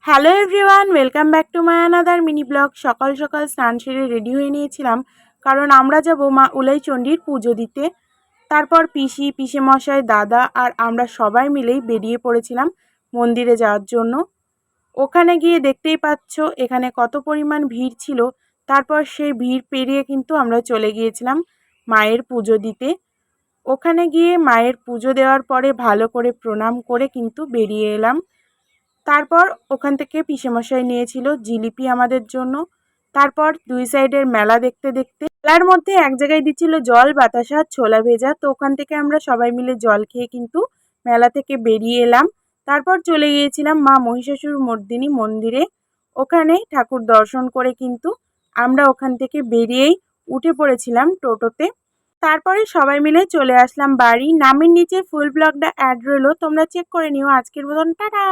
Hello everyone, welcome back to my another mini blog. সকাল সকাল স্নান সেরে রেডি হয়ে নিয়েছিলাম, কারণ আমরা যাব মা উলাইচণ্ডীর পুজো দিতে। তারপর পিসি, পিসেমশাই, দাদা আর আমরা সবাই মিলেই বেরিয়ে পড়েছিলাম মন্দিরে যাওয়ার জন্য। ওখানে গিয়ে দেখতেই পাচ্ছ এখানে কত পরিমাণ ভিড় ছিল। তারপর সেই ভিড় পেরিয়ে কিন্তু আমরা চলে গিয়েছিলাম মায়ের পুজো দিতে। ওখানে গিয়ে মায়ের পুজো দেওয়ার পরে ভালো করে প্রণাম করে কিন্তু বেরিয়ে এলাম। তারপর ওখান থেকে পিসেমশাই নিয়েছিল জিলিপি আমাদের জন্য। তারপর দুই সাইডের মেলা দেখতে দেখতে মেলার মধ্যে এক জায়গায় দিচ্ছিল জল, বাতাসা, ছোলা ভেজা। তো ওখান থেকে আমরা সবাই মিলে জল খেয়ে কিন্তু মেলা থেকে বেরিয়ে এলাম। তারপর চলে গিয়েছিলাম মা মহিষাসুর মর্দিনী মন্দিরে। ওখানে ঠাকুর দর্শন করে কিন্তু আমরা ওখান থেকে বেরিয়েই উঠে পড়েছিলাম টোটোতে। তারপরে সবাই মিলে চলে আসলাম বাড়ি। নামের নিচে ফুল ব্লগটা অ্যাড রইলো, তোমরা চেক করে নিও। আজকের মতন টাটা।